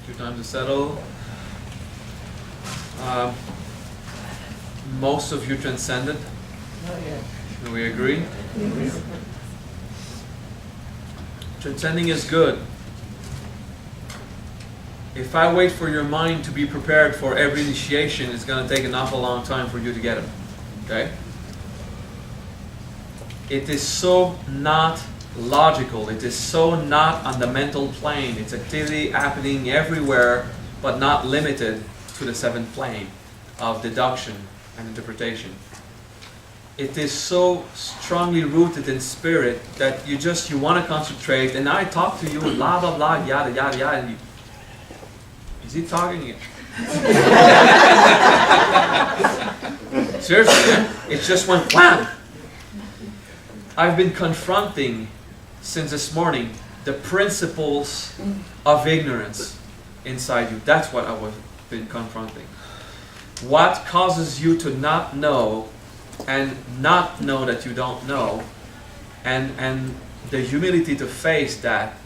Take your time to settle. Most of you transcended. Do we agree? Transcending is good. If I wait for your mind to be prepared for every initiation, it's going to take an awful long time for you to get it. Okay? It is so not logical. It is so not on the mental plane. It's activity happening everywhere, but not limited to the seventh plane of deduction and interpretation. It is so strongly rooted in spirit that you want to concentrate. And I talk to you, blah, blah, blah, yada, yada, yada. And is he talking? Seriously, it just went wham! I've been confronting since this morning the principles of ignorance inside you. That's what I've been confronting. What causes you to not know and not know that you don't know, and the humility to face that,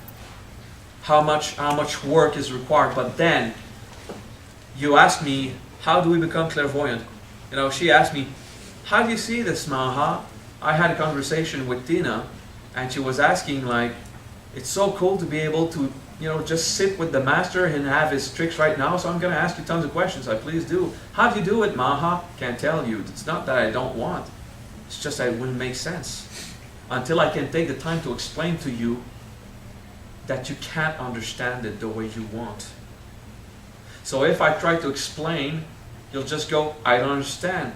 how much work is required. But then you ask me, how do we become clairvoyant? She asked me, how do you see this, Maha? I had a conversation with Tina, and she was asking, like, it's so cool to be able to, just sit with the master and have his tricks right now, so I'm going to ask you tons of questions. Please do. How do you do it, Maha? Can't tell you. It's not that I don't want. It's just that it wouldn't make sense. Until I can take the time to explain to you that you can't understand it the way you want. So if I try to explain, you'll just go, I don't understand.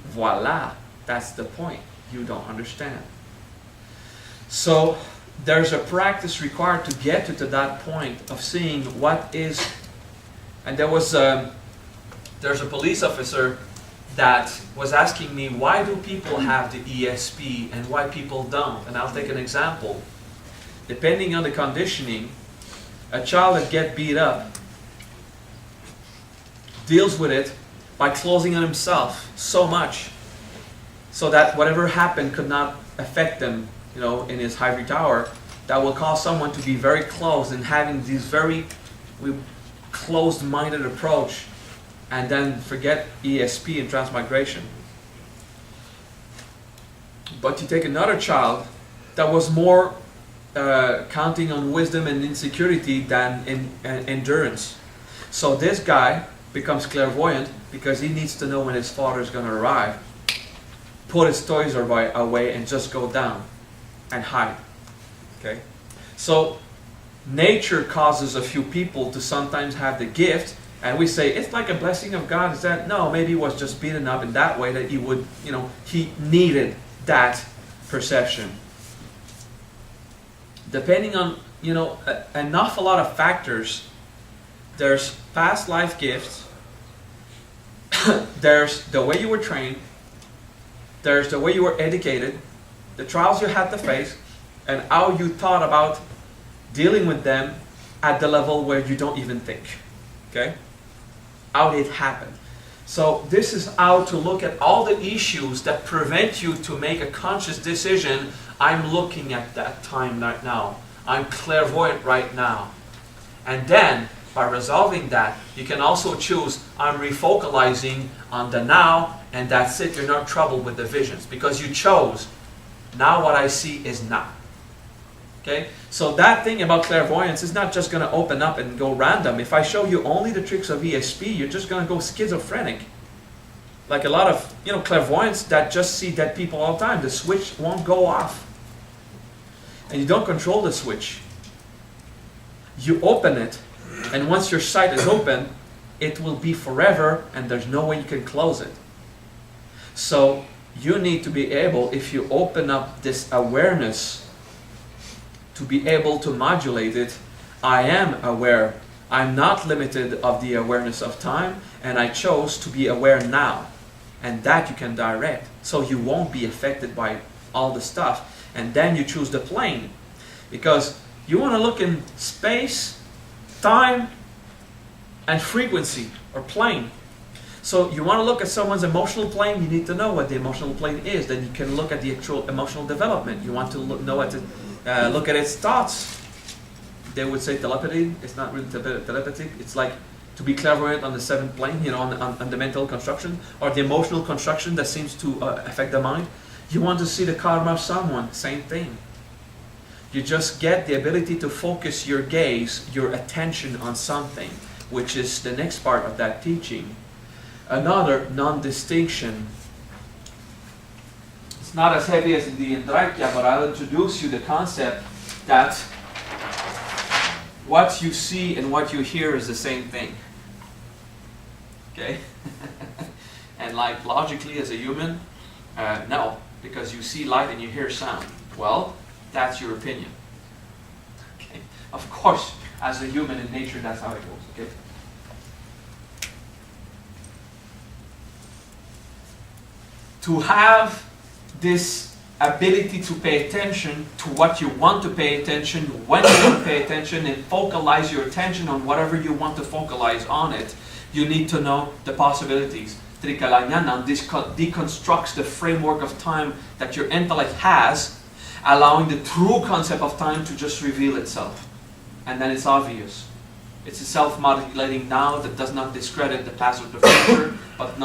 Voila. That's the point. You don't understand. So there's a practice required to get to that point of seeing what is. And there's a police officer that was asking me, why do people have the ESP and why people don't? And I'll take an example. Depending on the conditioning, a child that gets beat up deals with it by closing on himself so much so that whatever happened could not affect them, in his ivory tower. That will cause someone to be very close and having these very closed-minded approach, and then forget ESP and transmigration. But you take another child that was more counting on wisdom and insecurity than endurance. So this guy becomes clairvoyant because he needs to know when his father is going to arrive. Put his toys away and just go down and hide. Okay? So nature causes a few people to sometimes have the gift, and we say it's like a blessing of God. Is that no? Maybe he was just beaten up in that way that he would, he needed that perception. Depending on an awful lot of factors. There's past life gifts. There's the way you were trained. There's the way you were educated, the trials you had to face, and how you thought about dealing with them at the level where you don't even think. Okay? How it happened. So this is how to look at all the issues that prevent you to make a conscious decision. I'm looking at that time right now. I'm clairvoyant right now. And then, by resolving that, you can also choose, I'm refocalizing on the now, and that's it. You're not troubled with the visions because you chose, now what I see is now. Okay? So that thing about clairvoyance is not just going to open up and go random. If I show you only the tricks of ESP, you're just going to go schizophrenic. Like a lot of clairvoyants that just see dead people all the time. The switch won't go off. And you don't control the switch. You open it, and once your sight is open, it will be forever, and there's no way you can close it. So you need to be able, if you open up this awareness, to be able to modulate it. I am aware. I'm not limited of the awareness of time, and I chose to be aware now. And that you can direct. So you won't be affected by all the stuff. And then you choose the plane. Because you want to look in space, time, and frequency, or plane. So you want to look at someone's emotional plane, you need to know what the emotional plane is. Then you can look at the actual emotional development. You want to look at its thoughts. they would say telepathy. It's not really telepathic. It's like to be clairvoyant on the seventh plane, you know, on the mental construction or the emotional construction that seems to affect the mind. You want to see the karma of someone, same thing. You just get the ability to focus your gaze, your attention on something, which is the next part of that teaching. Another non-distinction. It's not as heavy as the Indraikya, but I'll introduce you the concept that what you see and what you hear is the same thing. Okay? And like logically as a human, no, because you see light and you hear sound. Well, that's your opinion. Okay? Of course, as a human in nature, that's how it goes. Okay? To have this ability to pay attention to what you want to pay attention, when you want to pay attention, and focalize your attention on whatever you want to focalize on it, you need to know the possibilities. Trikalanyana deconstructs the framework of time that your intellect has, allowing the true concept of time to just reveal itself. And then it's obvious. It's a self-modulating now that does not discredit the past or the future, but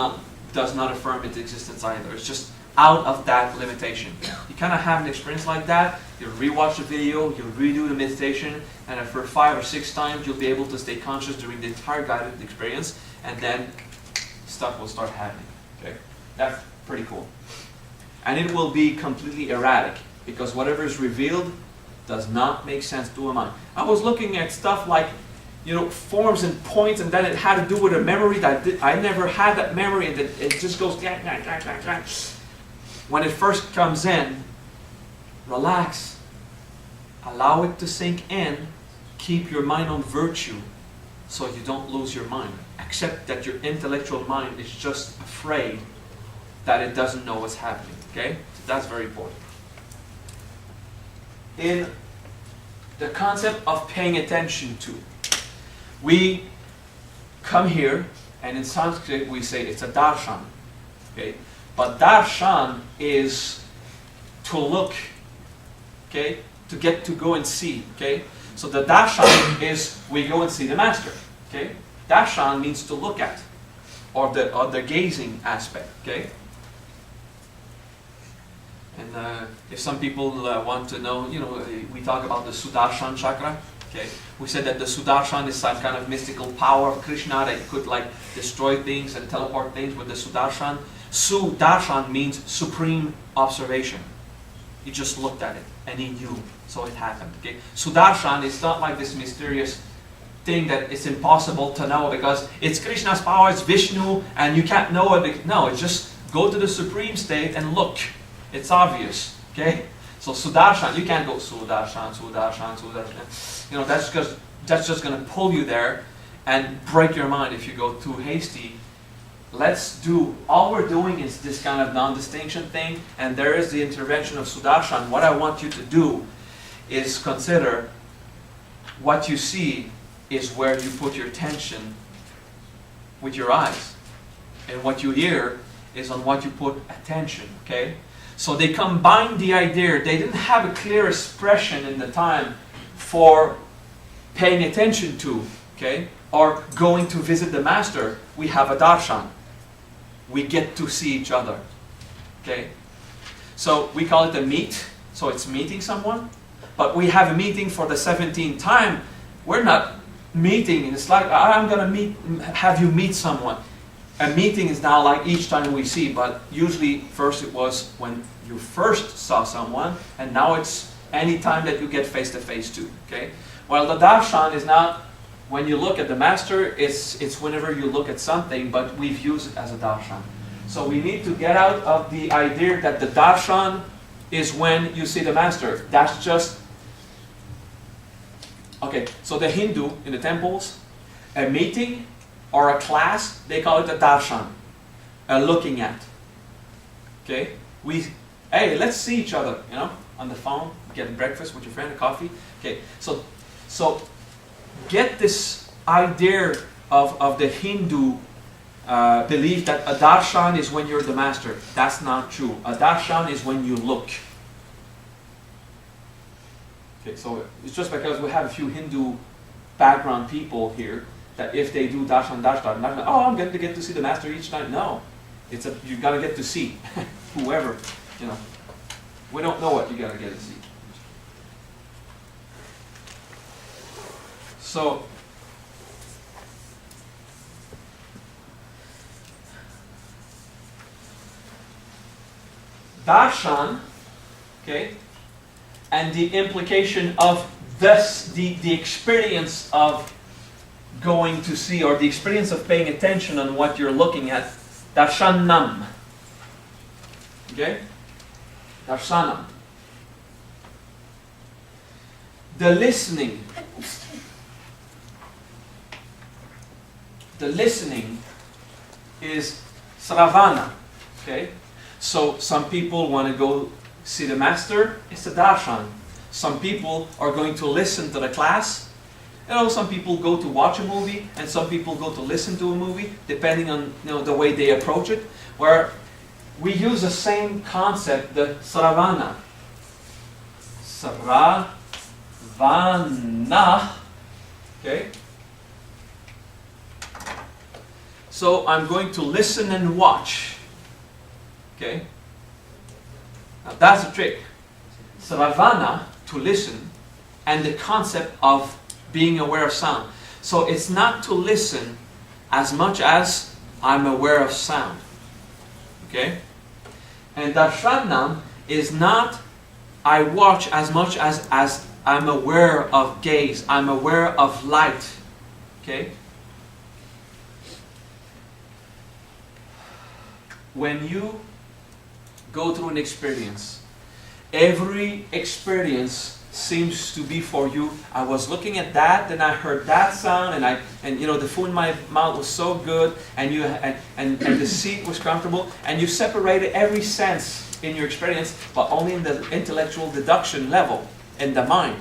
does not affirm its existence either. It's just out of that limitation. You kind of have an experience like that. You'll rewatch the video, you'll redo the meditation, and after 5 or 6 times, you'll be able to stay conscious during the entire guided experience, and then stuff will start happening. Okay, that's pretty cool. And it will be completely erratic, because whatever is revealed does not make sense to a mind. I was looking at stuff like, you know, forms and points, and then it had to do with a memory that I never had that memory, and it just goes. When it first comes in, relax, allow it to sink in, keep your mind on virtue so you don't lose your mind. Accept that your intellectual mind is just afraid that it doesn't know what's happening. Okay? So that's very important. In the concept of paying attention to, we come here, and in Sanskrit we say it's a darshan. Okay? But darshan is to look, okay? To get to go and see, okay? So the darshan is we go and see the master, okay? Darshan means to look at, or the gazing aspect, okay? And if some people want to know, you know, we talk about the Sudarshan chakra, okay? We said that the Sudarshan is some kind of mystical power of Krishna that could like destroy things and teleport things with the Sudarshan. Sudarshan means supreme observation. He just looked at it and he knew, so it happened. Okay? Sudarshan is not like this mysterious thing that it's impossible to know because it's Krishna's power, it's Vishnu, and you can't know it. No, it's just go to the supreme state and look. It's obvious. Okay? So Sudarshan, you can't go Sudarshan. You know, that's just going to pull you there and break your mind if you go too hasty. Let's do, all we're doing is this kind of non-distinction thing, and there is the intervention of Sudarshan. What I want you to do is consider what you see is where you put your attention with your eyes. And what you hear is on what you put attention, okay? So they combine the idea, they didn't have a clear expression in the time for paying attention to, okay? Or going to visit the master, we have a darshan. We get to see each other, okay? So we call it a meet, so it's meeting someone. But we have a meeting for the 17th time. We're not meeting, it's like, I'm going to have you meet someone. A meeting is now like each time we see, but usually first it was when you first saw someone, and now it's any time that you get face-to-face too, okay? Well, the darshan is not when you look at the master, it's whenever you look at something, but we've used it as a darshan. So we need to get out of the idea that the darshan is when you see the master. That's just, okay, so the Hindu in the temples, a meeting or a class, they call it a darshan, a looking at. Okay? Hey, let's see each other, you know, on the phone, get breakfast with your friend, a coffee. Okay, so get this idea of the Hindu belief that a darshan is when you're the master. That's not true. A darshan is when you look. Okay, so it's just because we have a few Hindu background people here that if they do darshan, darshan, darshan, oh, I'm going to get to see the master each night. No, you got to get to see whoever, you know. We don't know what you got to get to see. So, darshan, okay, and the implication of this, the experience of going to see, or the experience of paying attention on what you're looking at, darshanam. Okay? Darshanam. The listening. The listening is sravana. Okay? So some people want to go see the master, it's a darshan. Some people are going to listen to the class. You know, some people go to watch a movie, and some people go to listen to a movie, depending on, you know, the way they approach it. Where we use the same concept, the sravana. Sravana. Okay? So I'm going to listen and watch. Okay? Now that's the trick. Sravana, to listen, and the concept of being aware of sound. So it's not to listen as much as I'm aware of sound. Okay? And darshanam is not I watch as much as I'm aware of gaze, I'm aware of light. Okay? When you go through an experience, every experience seems to be for you. I was looking at that, then I heard that sound, and you know, the food in my mouth was so good, and the seat was comfortable, and you separated every sense in your experience, but only in the intellectual deduction level, in the mind.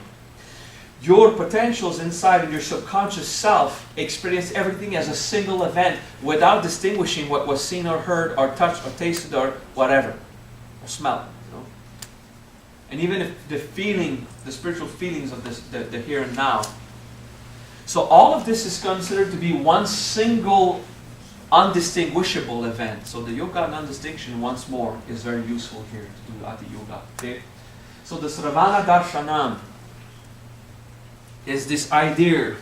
Your potentials inside of your subconscious self experience everything as a single event without distinguishing what was seen or heard or touched or tasted or whatever, or smelled. And even if the feeling, the spiritual feelings of this, the here and now. So all of this is considered to be one single undistinguishable event. So the yoga non-distinction, once more, is very useful here to do Adi Yoga. Okay? So the Sravana Darshanam is this idea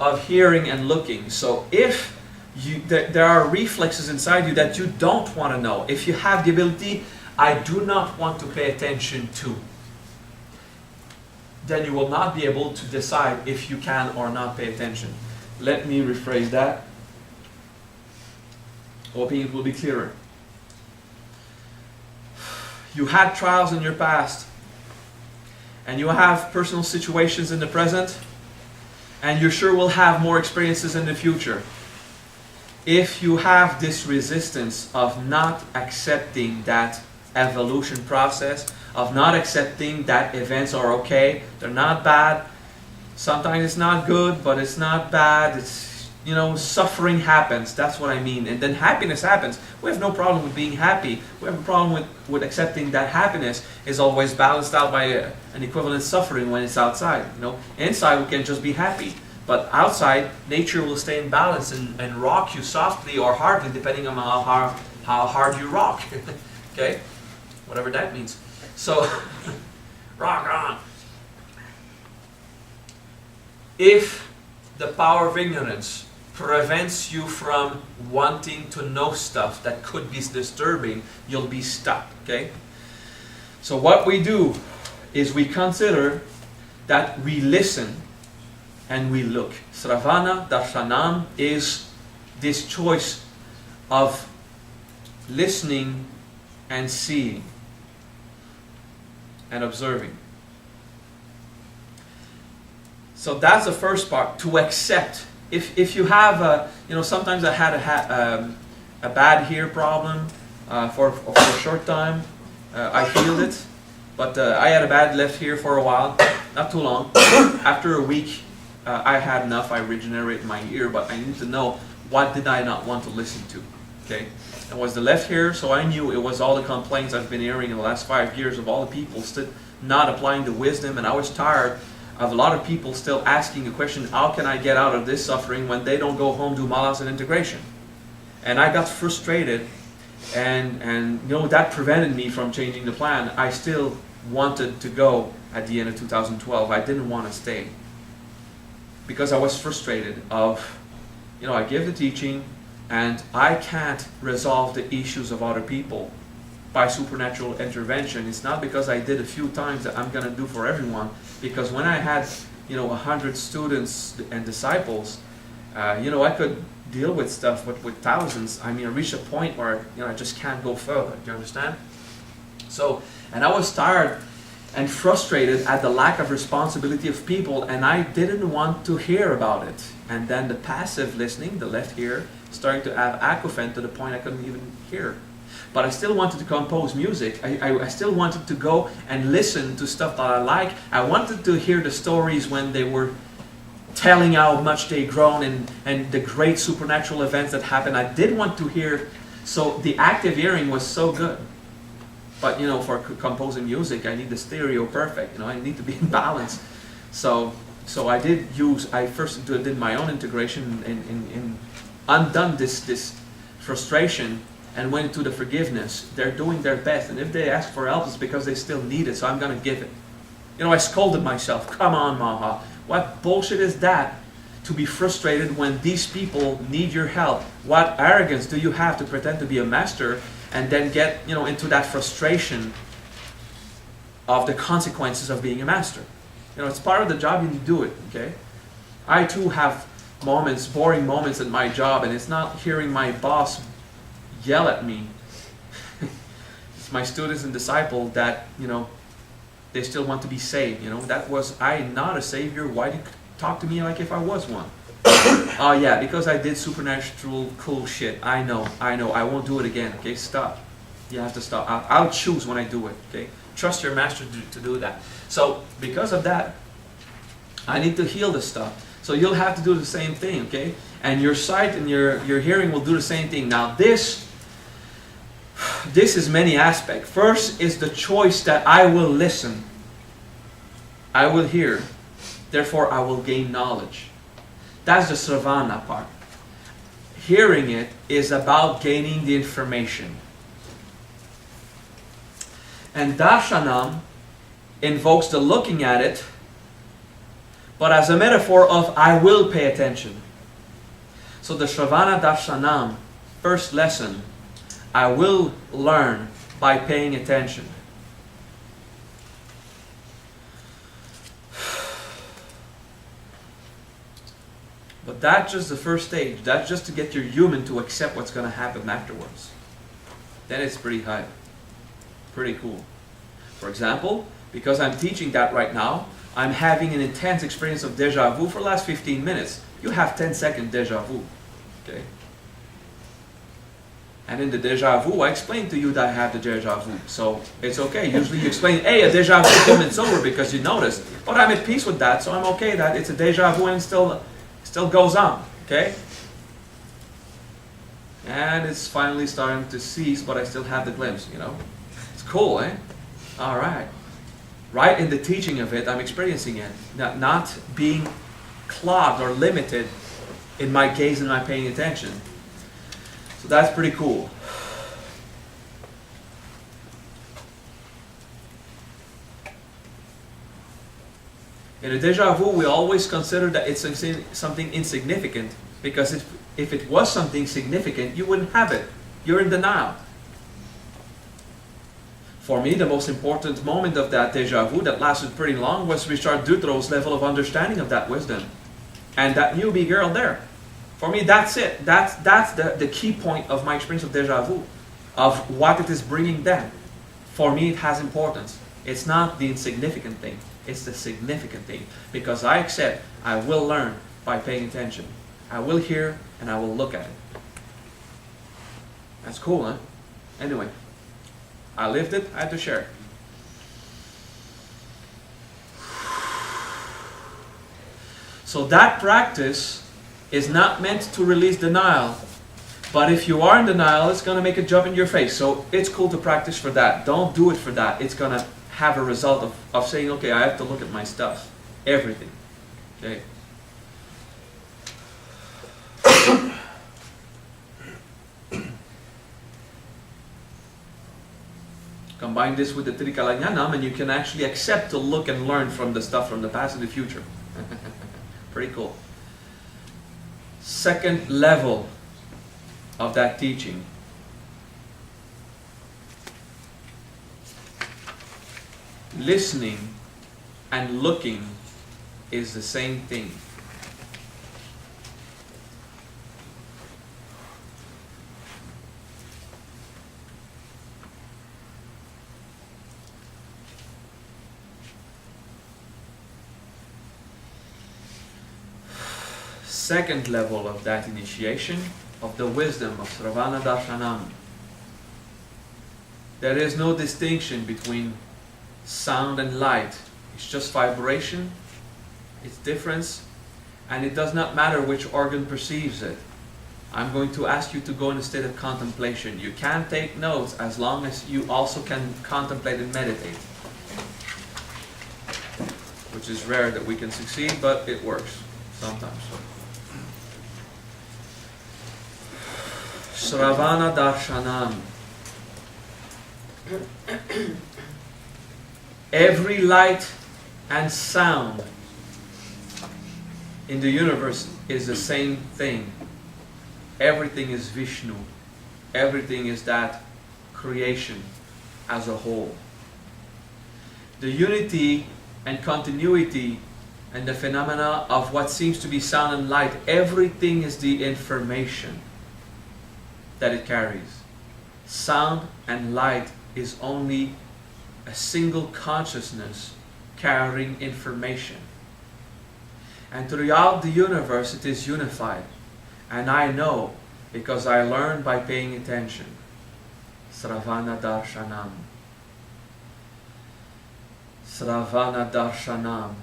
of hearing and looking. So if there are reflexes inside you that you don't want to know, if you have the ability, I do not want to pay attention to, then you will not be able to decide if you can or not pay attention. Let me rephrase that, hoping it will be clearer. You had trials in your past, and you have personal situations in the present, and you sure will have more experiences in the future. If you have this resistance of not accepting that evolution process, of not accepting that events are okay, they're not bad, sometimes it's not good, but it's not bad, it's, you know, suffering happens, that's what I mean, and then happiness happens. We have no problem with being happy, we have a problem with accepting that happiness is always balanced out by an equivalent suffering when it's outside. You know, inside we can just be happy, but outside nature will stay in balance and rock you softly or hardly, depending on how hard you rock. Okay? Whatever that means. So, rock on. If the power of ignorance prevents you from wanting to know stuff that could be disturbing, you'll be stuck. Okay? So what we do is we consider that we listen and we look. Sravana Darshanam is this choice of listening and seeing and observing. So that's the first part, to accept. If you have, you know, sometimes I had a bad ear problem for a short time. I healed it, but I had a bad left ear for a while, not too long. After a week, I had enough. I regenerated my ear, but I need to know what did I not want to listen to. Okay, it was the left ear, so I knew it was all the complaints I've been hearing in the last 5 years of all the people still not applying the wisdom, and I was tired of a lot of people still asking the question, how can I get out of this suffering when they don't go home, do malas and integration? And I got frustrated, and you know, that prevented me from changing the plan. I still wanted to go at the end of 2012. I didn't want to stay because I was frustrated of, you know, I give the teaching and I can't resolve the issues of other people by supernatural intervention. It's not because I did a few times that I'm going to do for everyone, because when I had, you know, 100 students and disciples, you know, I could deal with stuff, but with thousands, I mean, I reached a point where, you know, I just can't go further. Do you understand? So, and I was tired and frustrated at the lack of responsibility of people, and I didn't want to hear about it. And then the passive listening, the left ear, starting to have acouphene to the point I couldn't even hear. But I still wanted to compose music. I still wanted to go and listen to stuff that I like. I wanted to hear the stories when they were telling how much they grown and the great supernatural events that happened. I did want to hear, so the active hearing was so good. But you know, for composing music, I need the stereo perfect. You know, I need to be in balance. So I first did my own integration and undone this frustration and went to the forgiveness. They're doing their best, and if they ask for help, it's because they still need it, so I'm going to give it. You know, I scolded myself. Come on, Maha. What bullshit is that? To be frustrated when these people need your help. What arrogance do you have to pretend to be a master and then get, you know, into that frustration of the consequences of being a master? You know, it's part of the job, you do it, okay? I too have moments, boring moments at my job, and it's not hearing my boss yell at me. It's my students and disciples that, you know, they still want to be saved. You know, that was, I not a savior, why do you talk to me like if I was one? Oh yeah, because I did supernatural cool shit. I know, I won't do it again. Okay, stop. You have to stop. I'll choose when I do it. Okay, trust your master to do that. So because of that, I need to heal this stuff. So you'll have to do the same thing. Okay, and your sight and your hearing will do the same thing. Now this is many aspects. First is the choice that I will listen. I will hear. Therefore, I will gain knowledge. That's the Sravana part. Hearing it is about gaining the information. And Darshanam invokes the looking at it, but as a metaphor of I will pay attention. So the Shravana Darshanam, first lesson, I will learn by paying attention. But that's just the first stage. That's just to get your human to accept what's going to happen afterwards. Then it's pretty high. Pretty cool. For example, because I'm teaching that right now, I'm having an intense experience of deja vu for the last 15 minutes. You have 10-second deja vu. Okay? And in the deja vu, I explained to you that I have the deja vu. So it's okay. Usually you explain, hey, a deja vu came and it's over because you noticed. But I'm at peace with that, so I'm okay that it's a deja vu and still goes on. Okay? And it's finally starting to cease, but I still have the glimpse, you know? It's cool, eh? Alright. Right in the teaching of it, I'm experiencing it. Not being clogged or limited in my gaze and my paying attention. So that's pretty cool. In a deja vu, we always consider that it's something insignificant, because if it was something significant, you wouldn't have it. You're in denial. For me, the most important moment of that deja vu that lasted pretty long was Richard Dutro's level of understanding of that wisdom. And that newbie girl there. For me, that's it. That's the key point of my experience of deja vu, of what it is bringing them. For me, it has importance. It's not the insignificant thing. It's the significant thing. Because I accept, I will learn by paying attention. I will hear, and I will look at it. That's cool, huh? Anyway, I lived it, I had to share it. So that practice is not meant to release denial. But if you are in denial, it's going to make a jump in your face. So it's cool to practice for that. Don't do it for that. It's going to have a result of saying, okay, I have to look at my stuff. Everything. Okay. Combine this with the Trikalajnanam and you can actually accept to look and learn from the stuff from the past and the future. Pretty cool. Second level of that teaching. Listening and looking is the same thing. Second level of that initiation, of the wisdom of Sravana Darshanam. There is no distinction between sound and light. It's just vibration, it's difference, and it does not matter which organ perceives it. I'm going to ask you to go in a state of contemplation. You can take notes as long as you also can contemplate and meditate. Which is rare that we can succeed, but it works sometimes. Sravana Darshanam. Every light and sound in the universe is the same thing. Everything is Vishnu. Everything is that creation as a whole. The unity and continuity and the phenomena of what seems to be sound and light, everything is the information that it carries. Sound and light is only a single consciousness carrying information. And throughout the universe it is unified. And I know because I learned by paying attention. Sravana Darshanam. Sravana Darshanam.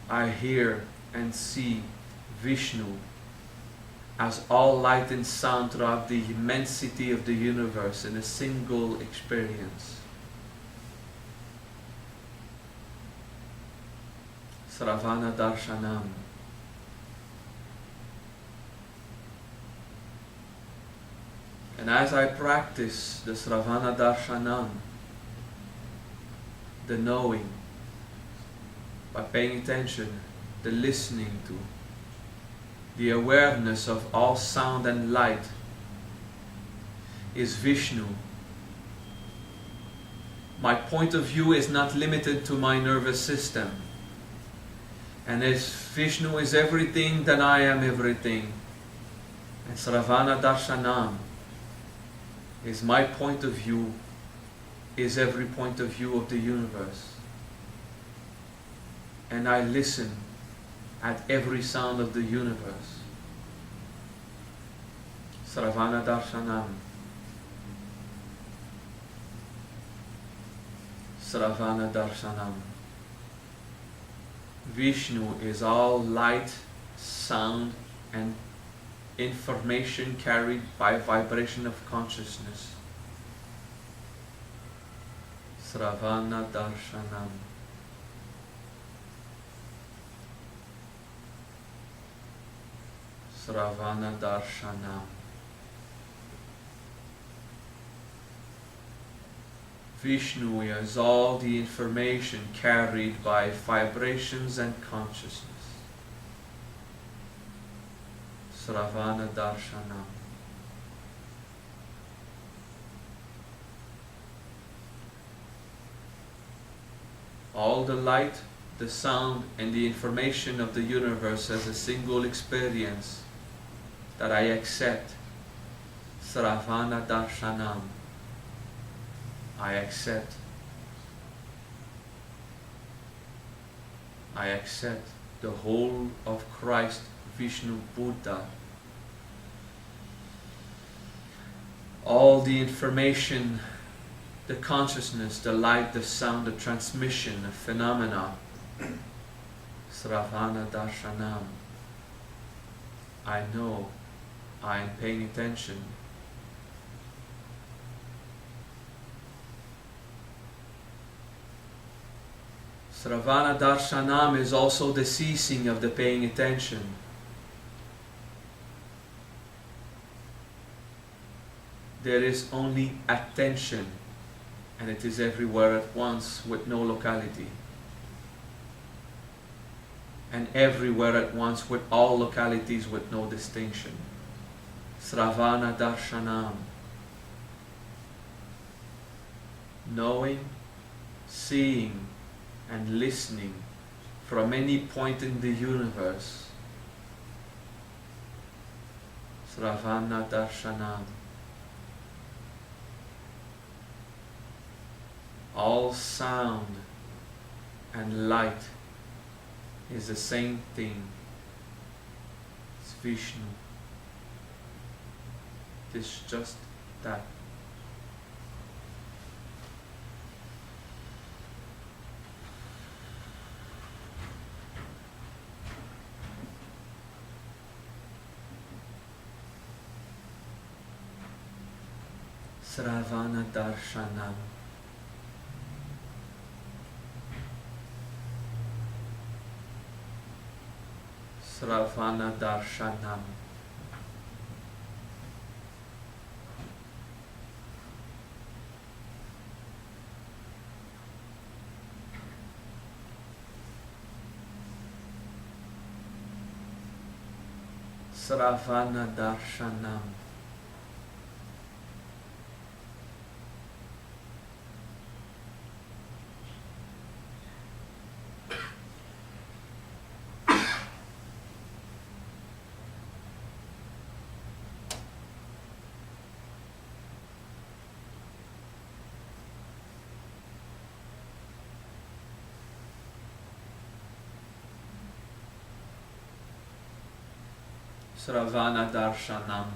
I hear and see Vishnu as all light and sound throughout the immensity of the universe in a single experience. Sravana Darshanam. And as I practice the Sravana Darshanam, the knowing, by paying attention, the listening to, the awareness of all sound and light is Vishnu. My point of view is not limited to my nervous system. And if Vishnu is everything, then I am everything. And Sravana Darshanam is my point of view, is every point of view of the universe. And I listen at every sound of the universe. Sravana Darshanam. Sravana Darshanam. Vishnu is all light, sound, and information carried by vibration of consciousness. Sravana Darshanam. Sravana Darshanam. Vishnu is all the information carried by vibrations and consciousness. Sravana Darshanam. All the light, the sound, and the information of the universe as a single experience that I accept. Sravana Darshanam. I accept. I accept the whole of Christ, Vishnu, Buddha. All the information, the consciousness, the light, the sound, the transmission, the phenomena. Sravana Darshanam. I know, I am paying attention. Sravana darshanam is also the ceasing of the paying attention. There is only attention, and it is everywhere at once with no locality. And everywhere at once with all localities with no distinction. Sravana darshanam. Knowing, seeing, and listening from any point in the universe. Sravana darshanam. All sound and light is the same thing. It's Vishnu. It is just that. Sravana darshanam. Sravana darshanam. Sravana darshanam. Sravana darshanam.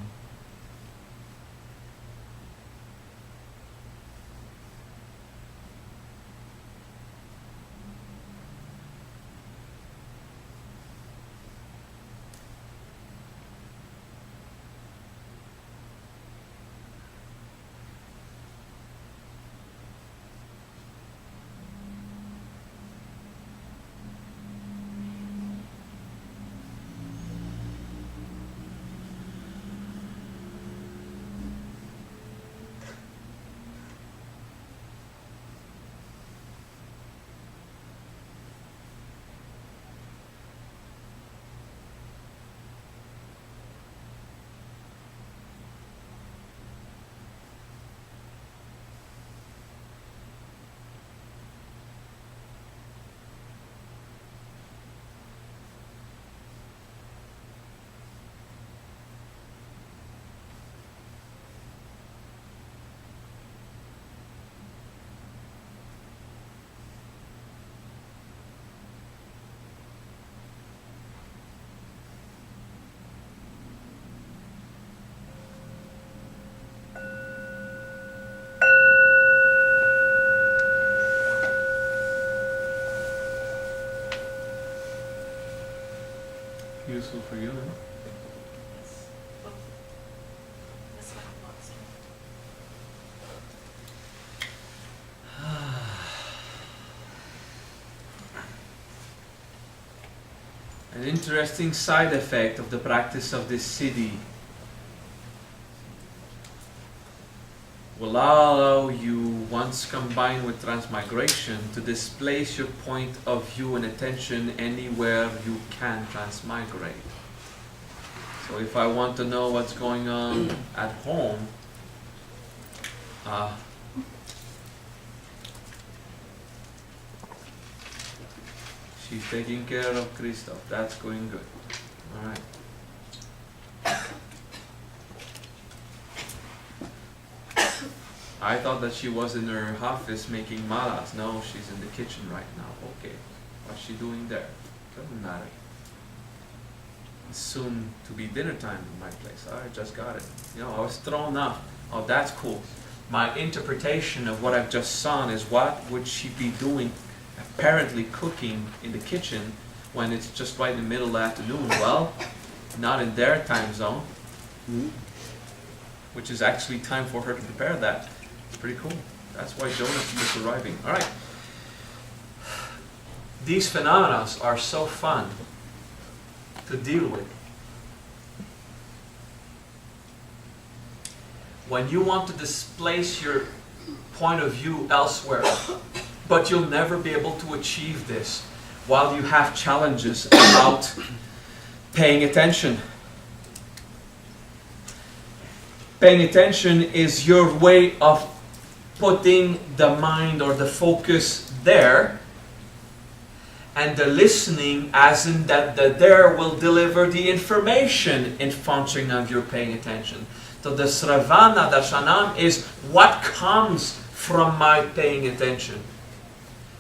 Useful for you, huh? This one wants An interesting side effect of the practice of this siddhi will allow you, once combined with transmigration, to displace your point of view and attention anywhere you can transmigrate. So if I want to know what's going on at home, she's taking care of Christoph. That's going good. All right. I thought that she was in her office making malas. No, she's in the kitchen right now. Okay. What's she doing there? Doesn't matter. It's soon to be dinner time in my place. I just got it. You know, I was thrown off. Oh, that's cool. My interpretation of what I've just saw is, what would she be doing, apparently cooking in the kitchen when it's just right in the middle of the afternoon? Well, not in their time zone. which is actually time for her to prepare that. It's pretty cool. That's why Jonas is arriving. All right. These phenomena are so fun to deal with. When you want to displace your point of view elsewhere, but you'll never be able to achieve this while you have challenges about paying attention. Paying attention is your way of putting the mind or the focus there, and the listening as in that the there will deliver the information in function of your paying attention. So the Sravana Darshanam is what comes from my paying attention.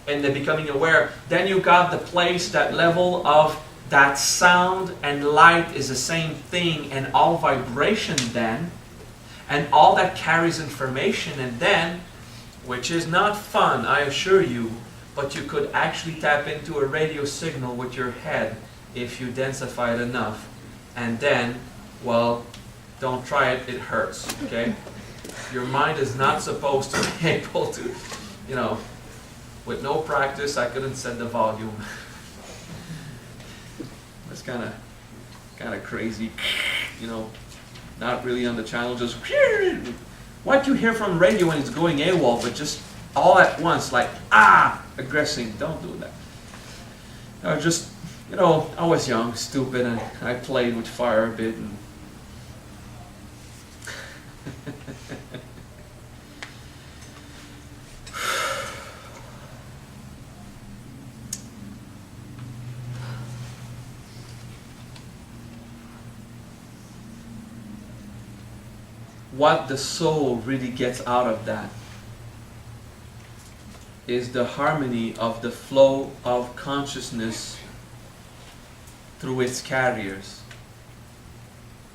And the becoming aware, then you got the place, that level of that sound and light is the same thing, and all vibration then, and all that carries information, and then, which is not fun, I assure you, but you could actually tap into a radio signal with your head if you densify it enough. And then, well, don't try it, it hurts, okay? Your mind is not supposed to be able to, you know, with no practice, I couldn't set the volume. It's kind of crazy, you know, not really on the channel, just what you hear from radio when it's going AWOL, but just all at once, like, aggressing. Don't do that. Just, you know, I was young, stupid, and I played with fire a bit. And what the soul really gets out of that is the harmony of the flow of consciousness through its carriers.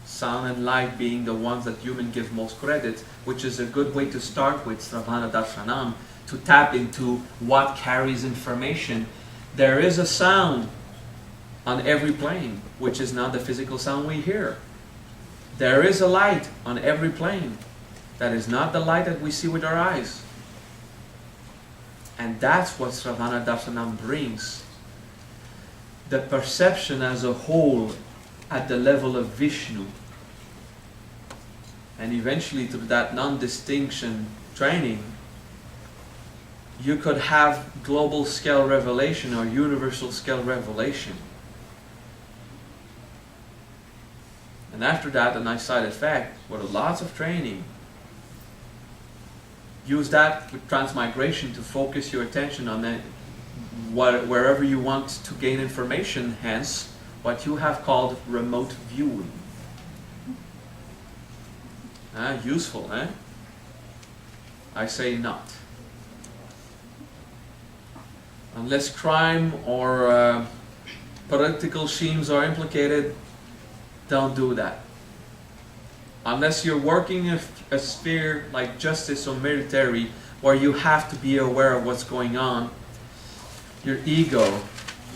Sound and light being the ones that human give most credit, which is a good way to start with Sravana Darshanam, to tap into what carries information. There is a sound on every plane, which is not the physical sound we hear. There is a light on every plane that is not the light that we see with our eyes. And that's what Sravana Darshanam brings. The perception as a whole at the level of Vishnu. And eventually through that non-distinction training, you could have global scale revelation or universal scale revelation. And after that, a nice side effect, with lots of training, use that with transmigration to focus your attention on that, wherever you want to gain information, hence what you have called remote viewing. Useful, eh? I say not. Unless crime or political schemes are implicated, don't do that. Unless you're working in a sphere like justice or military, where you have to be aware of what's going on, your ego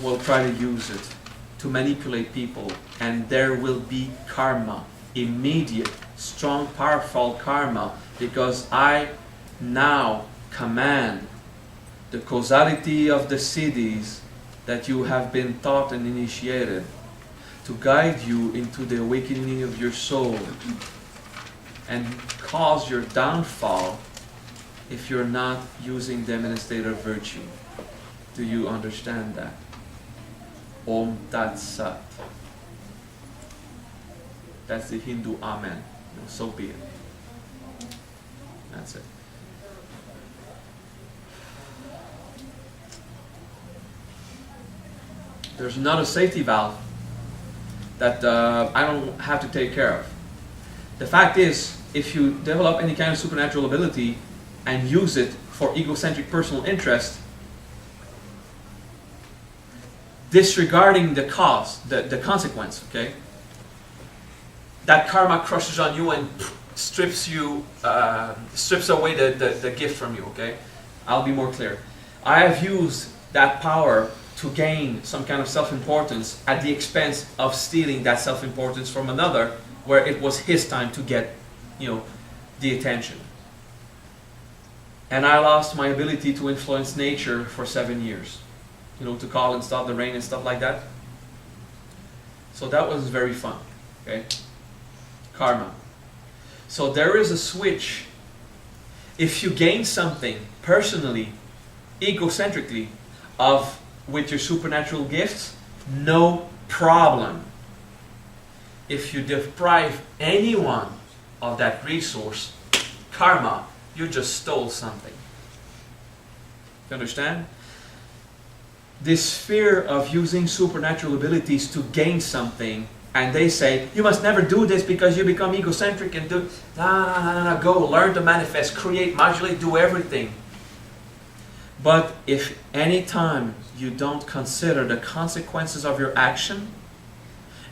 will try to use it to manipulate people, and there will be karma, immediate, strong, powerful karma, because I now command the causality of the siddhis that you have been taught and initiated to guide you into the awakening of your soul and cause your downfall if you're not using them in a state of virtue. Do you understand that? Om Tat Sat. That's the Hindu Amen. So be it. That's it. There's not a safety valve that I don't have to take care of. The fact is, if you develop any kind of supernatural ability and use it for egocentric personal interest, disregarding the cause, the consequence, okay? That karma crushes on you and strips away the gift from you, okay? I'll be more clear. I have used that power to gain some kind of self-importance at the expense of stealing that self-importance from another where it was his time to get, the attention. And I lost my ability to influence nature for 7 years. To call and stop the rain and stuff like that. So that was very fun. Okay? Karma. So there is a switch. If you gain something personally, egocentrically, with your supernatural gifts, no problem. If you deprive anyone of that resource, karma, you just stole something. You understand? This fear of using supernatural abilities to gain something, and they say, you must never do this because you become egocentric and do... No, go, learn to manifest, create, modulate, do everything. But if any time you don't consider the consequences of your action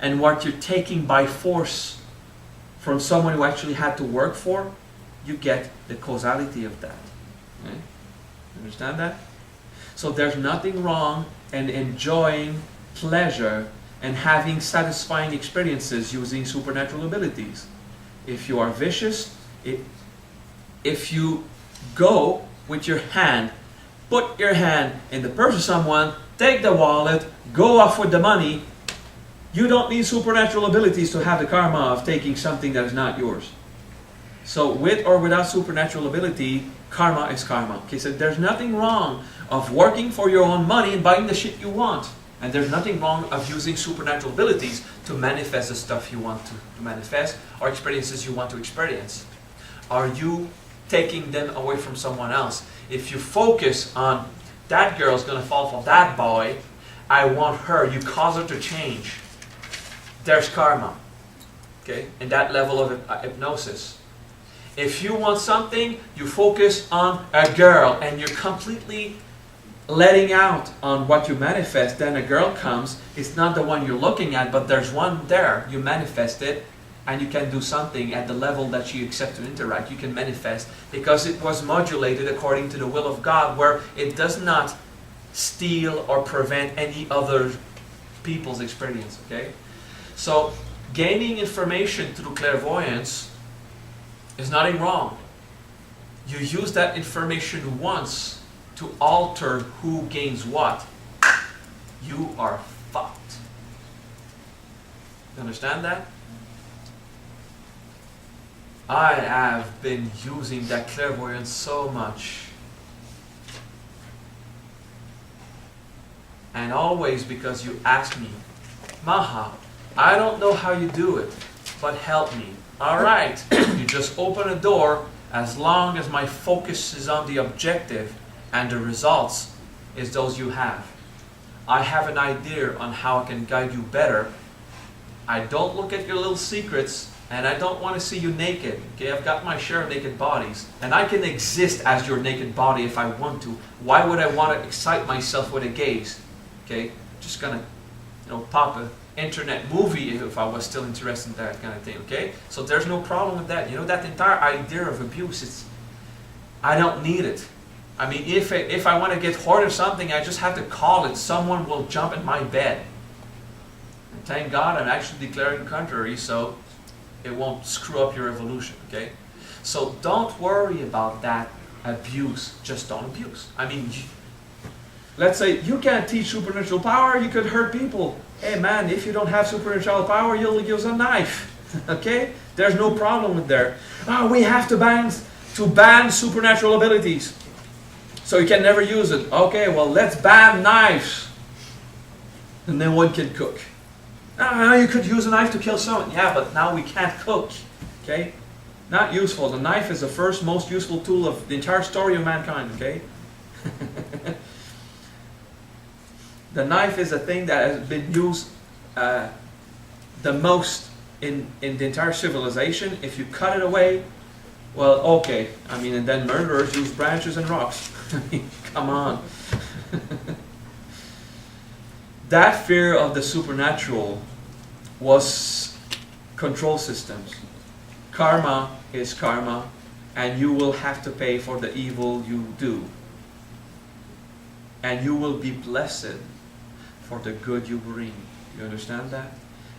and what you're taking by force from someone who actually had to work for, you get the causality of that. Okay? Understand that? So there's nothing wrong in enjoying pleasure and having satisfying experiences using supernatural abilities. If you are vicious, if you go with your hand, put your hand in the purse of someone, take the wallet, go off with the money, you don't need supernatural abilities to have the karma of taking something that is not yours. So with or without supernatural ability, karma is karma. Okay, so there's nothing wrong of working for your own money and buying the shit you want. And there's nothing wrong of using supernatural abilities to manifest the stuff you want to manifest or experiences you want to experience. Are you taking them away from someone else? If you focus on that girl's going to fall for that boy, I want her, you cause her to change. There's karma. Okay? And that level of hypnosis. If you want something, you focus on a girl and you're completely letting out on what you manifest, then a girl comes, it's not the one you're looking at, but there's one there, you manifest it, and you can do something at the level that you accept to interact. You can manifest because it was modulated according to the will of God, where it does not steal or prevent any other people's experience. Okay? So gaining information through clairvoyance is nothing wrong. You use that information once to alter who gains what. You are fucked. You understand that? I have been using that clairvoyance so much. And always because you ask me, Maha, I don't know how you do it, but help me. Alright, you just open a door as long as my focus is on the objective and the results is those you have. I have an idea on how I can guide you better. I don't look at your little secrets and I don't want to see you naked. Okay, I've got my share of naked bodies and I can exist as your naked body if I want to. Why would I want to excite myself with a gaze? Okay, just gonna pop a internet movie if I was still interested in that kind of thing. Okay, so there's no problem with that. That entire idea of abuse, I don't need it. I mean, if I want to get hold of something, I just have to call it. Someone will jump in my bed. And thank God I'm actually declaring contrary, so it won't screw up your evolution, okay? So don't worry about that abuse. Just don't abuse. I mean, let's say you can't teach supernatural power, you could hurt people. Hey man, if you don't have supernatural power, you'll use a knife, okay? There's no problem with there. Oh, we have to ban supernatural abilities. So you can never use it. Okay, well, let's ban knives. And then one can cook. You could use a knife to kill someone. Yeah, but now we can't cook. Okay? Not useful. The knife is the first most useful tool of the entire story of mankind. Okay? The knife is a thing that has been used the most in the entire civilization. If you cut it away, well, okay. I mean, and then murderers use branches and rocks. I mean, come on. That fear of the supernatural was control systems. Karma is karma, and you will have to pay for the evil you do. And you will be blessed for the good you bring. You understand that?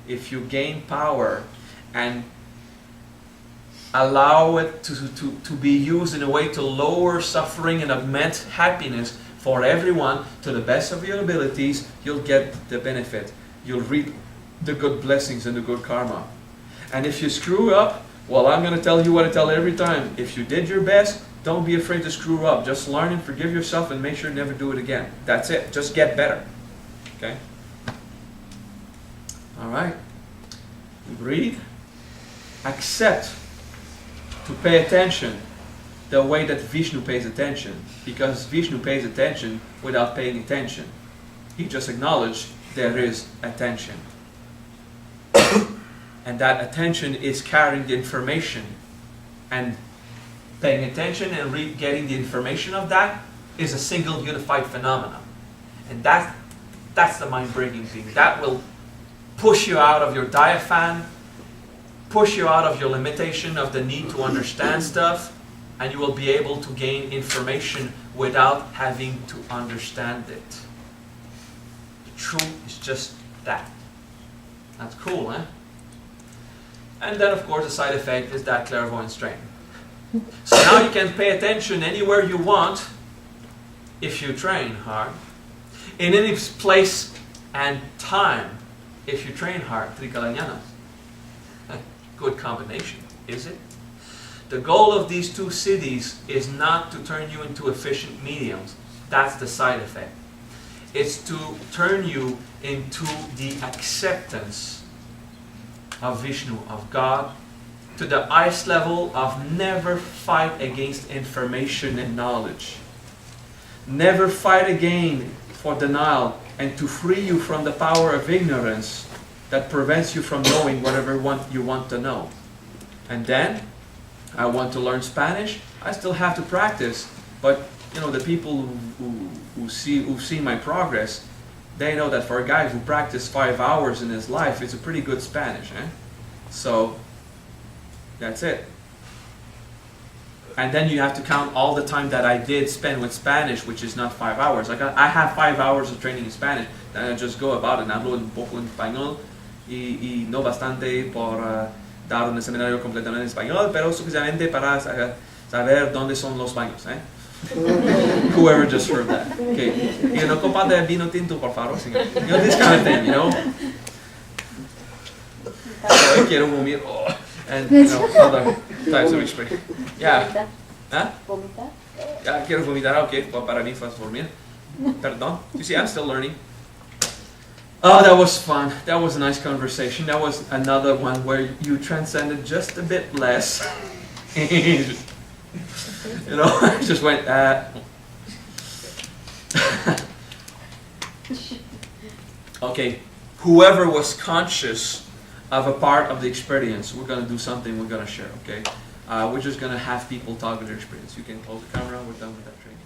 If you gain power and allow it to be used in a way to lower suffering and augment happiness for everyone to the best of your abilities, you'll get the benefit. You'll reap the good blessings and the good karma. And if you screw up, well, I'm going to tell you what I tell every time. If you did your best, don't be afraid to screw up. Just learn and forgive yourself and make sure you never do it again. That's it. Just get better. Okay? All right. Breathe. Accept to pay attention the way that Vishnu pays attention. Because Vishnu pays attention without paying attention. He just acknowledged there is attention. And that attention is carrying the information. And paying attention and getting the information of that is a single unified phenomenon. And that's the mind-breaking thing. That will push you out of your diaphragm, push you out of your limitation of the need to understand stuff, and you will be able to gain information without having to understand it. The truth is just that. That's cool, eh? And then, of course, the side effect is that clairvoyance training. So now you can pay attention anywhere you want if you train hard. In any place and time if you train hard. Trikalanyanas. Good combination, is it? The goal of these two cities is not to turn you into efficient mediums. That's the side effect. It's to turn you into the acceptance of Vishnu, of God, to the highest level of never fight against information and knowledge. Never fight again for denial, and to free you from the power of ignorance that prevents you from knowing whatever you want to know. And then, I want to learn Spanish, I still have to practice, but you know, the people who've seen my progress, they know that for a guy who practiced 5 hours in his life, it's a pretty good Spanish. So, that's it. And then you have to count all the time that I did spend with Spanish, which is not 5 hours. I have 5 hours of training in Spanish. Then I just go about and hablo un poco en español y no bastante por dar un seminario completamente en español, pero suficientemente para saber dónde son los baños. Whoever just heard that. Okay. Y una copa de vino tinto, por favor, señor. You know, this kind of thing, you know. So, quiero vomir. Oh. And you know, other types of expression. Yeah. Huh? ¿Vomitar? Yeah, quiero vomitar. Okay, well, para mí fue dormir. Perdón. You see, I'm still learning. Oh, that was fun. That was a nice conversation. That was another one where you transcended just a bit less. You know, I just went, Okay, whoever was conscious of a part of the experience, we're going to do something we're going to share, okay? We're just going to have people talk with their experience. You can close the camera, we're done with that training.